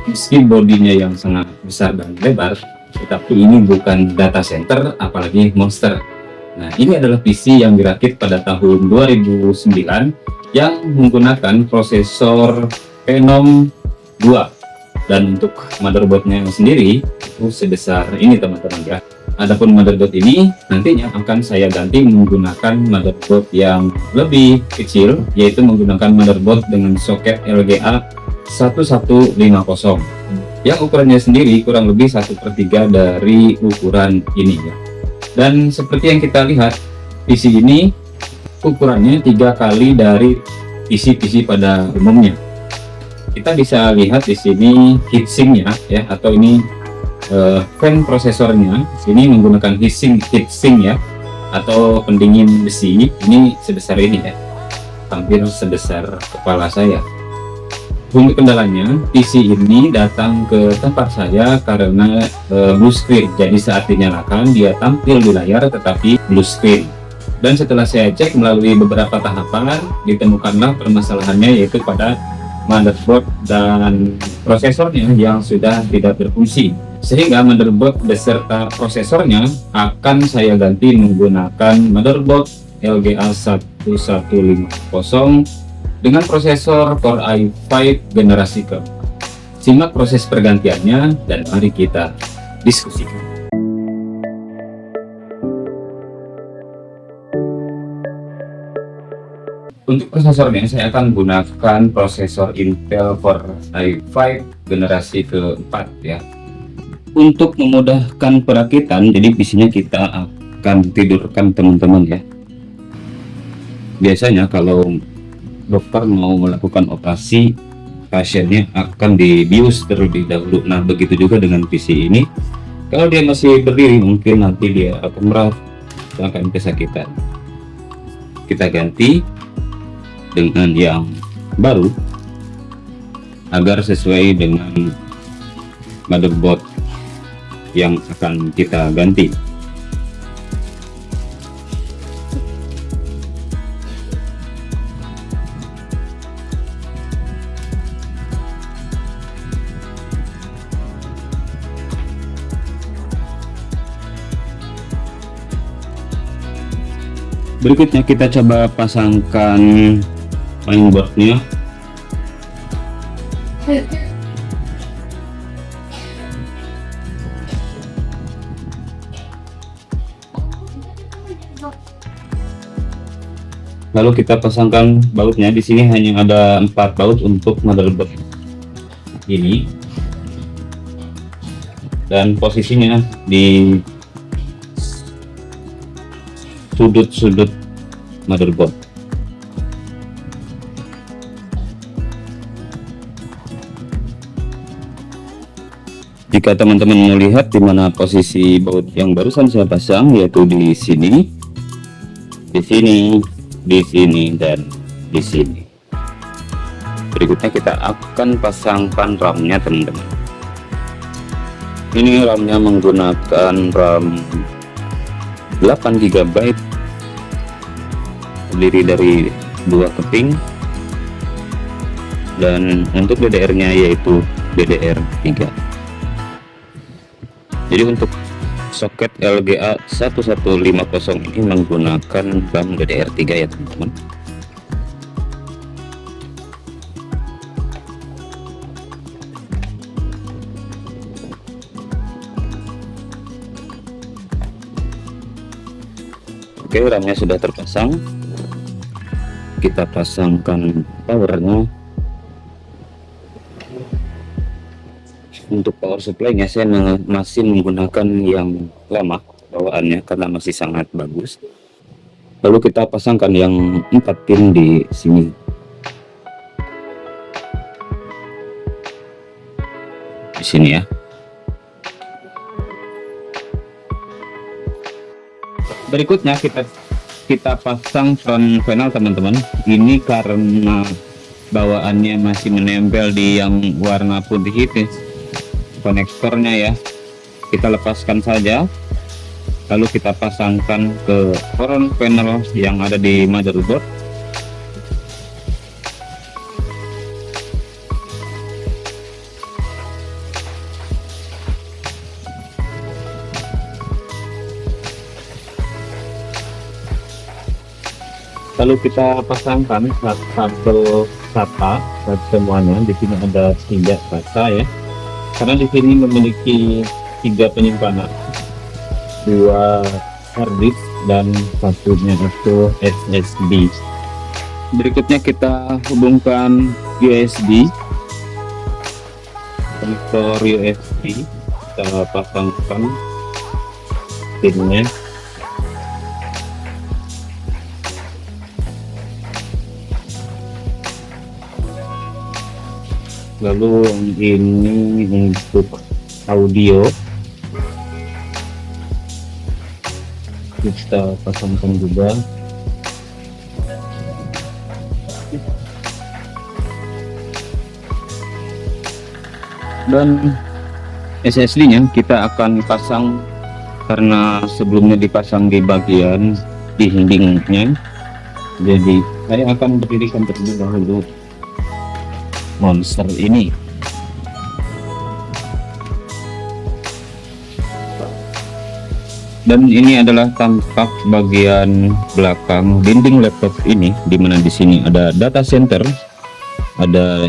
Meski bodinya yang sangat besar dan lebar, tetapi ini bukan data center, apalagi monster. Nah, ini adalah PC yang dirakit pada tahun 2009 yang menggunakan prosesor Phenom 2. Dan untuk motherboardnya sendiri itu sebesar ini teman-teman ya. Adapun motherboard ini nantinya akan saya ganti menggunakan motherboard yang lebih kecil, yaitu menggunakan motherboard dengan soket LGA 1150 yang ukurannya sendiri kurang lebih 1/3 dari ukuran ini ya. Dan seperti yang kita lihat, PC ini ukurannya 3 kali dari PC-PC pada umumnya. Kita bisa lihat di sini heatsinknya ya, atau ini fan prosesornya. Sini menggunakan heatsink ya, atau pendingin besi. Ini sebesar ini ya, hampir sebesar kepala saya. Untuk kendalanya, PC ini datang ke tempat saya karena blue screen. Jadi saat dinyalakan dia tampil di layar tetapi blue screen. Dan setelah saya cek melalui beberapa tahapan, ditemukanlah permasalahannya, yaitu pada motherboard dan prosesornya yang sudah tidak berfungsi, sehingga motherboard beserta prosesornya akan saya ganti menggunakan motherboard LGA 1150 dengan prosesor Core i5 generasi keempat. Simak proses pergantiannya dan mari kita diskusikan. Untuk prosesornya saya akan gunakan prosesor Intel Core i5 generasi keempat ya. Untuk memudahkan perakitan, jadi PC-nya kita akan tidurkan teman-teman ya. Biasanya kalau dokter mau melakukan operasi, pasiennya akan dibius terlebih dahulu. Nah, begitu juga dengan PC ini. Kalau dia masih berdiri, mungkin nanti dia akan merasakan kesakitan. Kita ganti dengan yang baru agar sesuai dengan motherboard yang akan kita ganti. Berikutnya kita coba pasangkan mainboardnya. Lalu kita pasangkan bautnya. Di sini hanya ada 4 baut untuk motherboard ini, dan posisinya di sudut-sudut motherboard. Jika teman-teman mau lihat di mana posisi baut yang barusan saya pasang, yaitu di sini, di sini, di sini, dan di sini. Berikutnya kita akan pasangkan RAM-nya teman-teman. Ini RAM-nya menggunakan RAM 8 GB, terdiri dari 2 keping, dan untuk DDR-nya yaitu DDR3. Jadi untuk soket LGA 1150 ini menggunakan RAM DDR3 ya teman-teman. Oke, RAM-nya sudah terpasang. Kita pasangkan powernya. Untuk power supply-nya saya masih menggunakan yang lama bawaannya karena masih sangat bagus. Lalu kita pasangkan yang 4 pin di sini. Di sini ya. Berikutnya kita pasang front panel teman-teman. Ini karena bawaannya masih menempel di yang warna putih itu konektornya ya. Kita lepaskan saja, lalu kita pasangkan ke front panel yang ada di motherboard. Lalu kita pasangkan kabel SATA semuanya. Di sini ada 3 SATA ya, karena di sini memiliki 3 penyimpanan, 2 harddisk dan satunya itu SSD. Berikutnya kita hubungkan USB, konektor USB, kita pasangkan pinnya. Lalu ini untuk audio kita pasangkan juga. Dan SSD-nya kita akan pasang, karena sebelumnya dipasang di bagian dindingnya, jadi saya akan berdirikan terlebih dahulu monster ini. Dan ini adalah tampak bagian belakang dinding laptop ini, dimana di sini ada data center, ada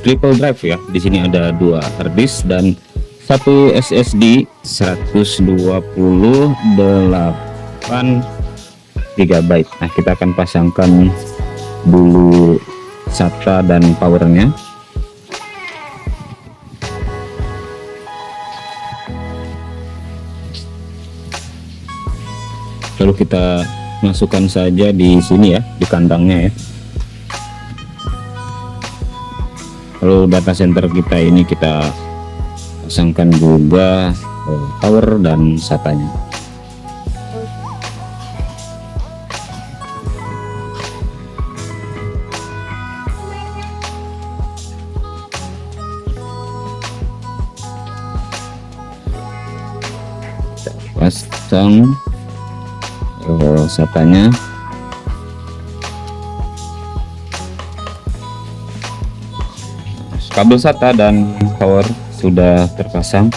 triple drive ya. Di sini ada 2 hard disk dan 1 SSD 128 GB. Nah, kita akan pasangkan dulu SATA dan powernya. Lalu kita masukkan saja di sini ya, di kandangnya ya. Lalu data center kita ini kita pasangkan juga power dan SATA-nya. Pasang SATA-nya. Kabel SATA dan power sudah terpasang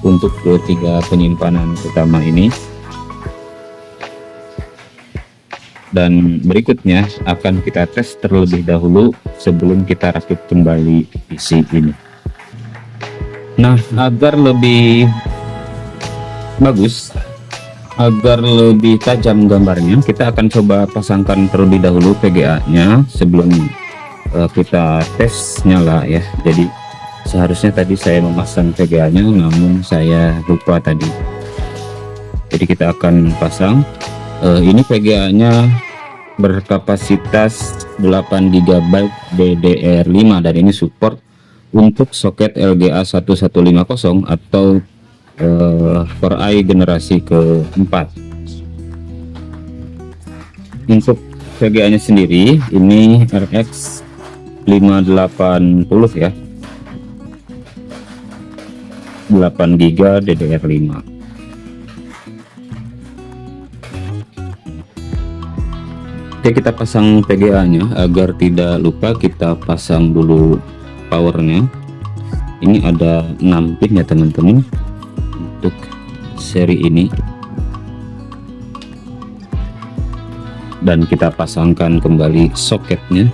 untuk ketiga penyimpanan utama ini. Dan berikutnya akan kita tes terlebih dahulu sebelum kita rakit kembali PC ini. Nah, agar lebih bagus, agar lebih tajam gambarnya, kita akan coba pasangkan terlebih dahulu VGA-nya sebelum kita tes nyala ya. Jadi seharusnya tadi saya memasang VGA-nya, namun saya lupa tadi. Jadi kita akan pasang. Ini VGA-nya berkapasitas 8 GB DDR5 dan ini support untuk soket LGA 1150 atau Core i generasi keempat. Untuk VGA nya sendiri ini RX 580 ya, 8 GB DDR5. Oke, kita pasang VGA nya. Agar tidak lupa kita pasang dulu powernya. Ini ada 6 pin ya teman-teman untuk seri ini, dan kita pasangkan kembali soketnya.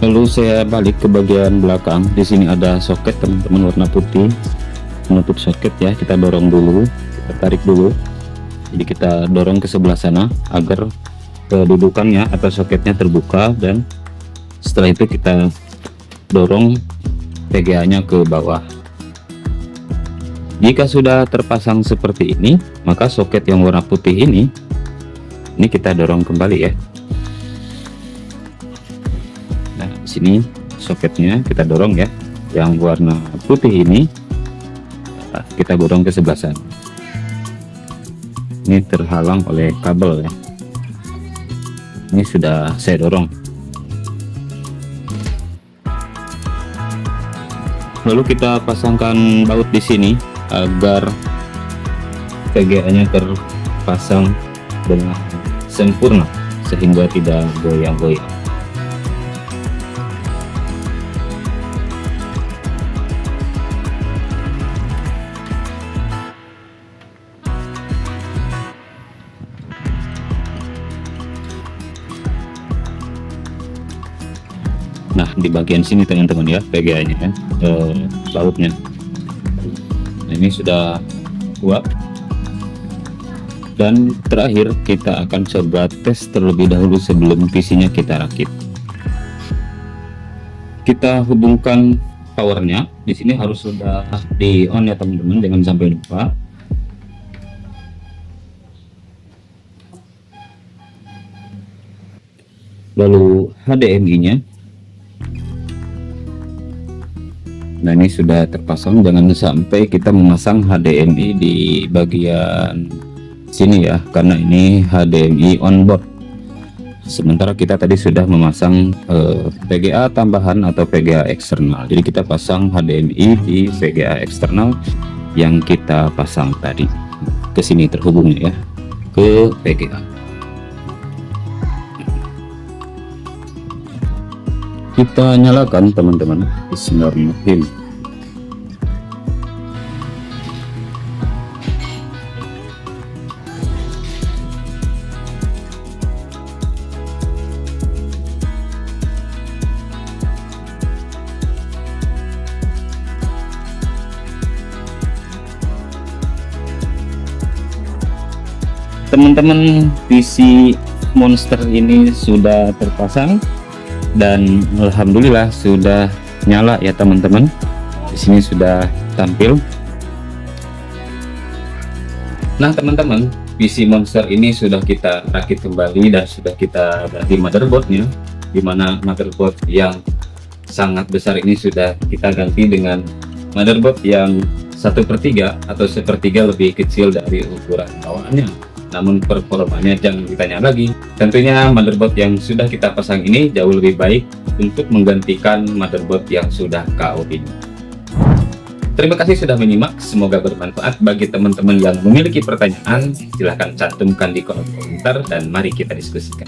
Lalu saya balik ke bagian belakang. Di sini ada soket teman-teman warna putih, menutup soket ya. Kita dorong dulu, kita tarik dulu. Jadi kita dorong ke sebelah sana agar kedudukannya atau soketnya terbuka, dan setelah itu kita dorong VGA-nya ke bawah. Jika sudah terpasang seperti ini, maka soket yang warna putih ini kita dorong kembali ya. Nah, di sini soketnya kita dorong ya, yang warna putih ini kita dorong ke sebelah sana. Ini terhalang oleh kabel ya. Ini sudah saya dorong. Lalu kita pasangkan baut di sini agar VGA-nya terpasang dengan sempurna sehingga tidak goyang-goyang. Nah, di bagian sini teman-teman ya, VGA-nya ya, bautnya. Nah, ini sudah kuat. Dan terakhir kita akan coba tes terlebih dahulu sebelum PC-nya kita rakit. Kita hubungkan powernya. Di sini harus sudah di on ya teman-teman, jangan sampai lupa. Lalu HDMI-nya. Nah, ini sudah terpasang. Jangan sampai kita memasang HDMI di bagian sini ya, karena ini HDMI onboard. Sementara kita tadi sudah memasang VGA tambahan atau VGA eksternal. Jadi kita pasang HDMI di VGA eksternal yang kita pasang tadi. Ke sini terhubungnya ya, ke VGA. Kita nyalakan teman-teman. Bismillahirrahmanirrahim. Teman-teman, PC Monster ini sudah terpasang dan alhamdulillah sudah nyala ya teman-teman. Di sini sudah tampil. Nah teman-teman, PC Monster ini sudah kita rakit kembali dan sudah kita ganti motherboardnya, dimana motherboard yang sangat besar ini sudah kita ganti dengan motherboard yang 1/3 atau 1/3 lebih kecil dari ukuran bawaannya. Namun performanya jangan ditanya lagi. Tentunya motherboard yang sudah kita pasang ini jauh lebih baik untuk menggantikan motherboard yang sudah KO ini. Terima kasih sudah menyimak, semoga bermanfaat. Bagi teman-teman yang memiliki pertanyaan, silahkan cantumkan di kolom komentar dan mari kita diskusikan.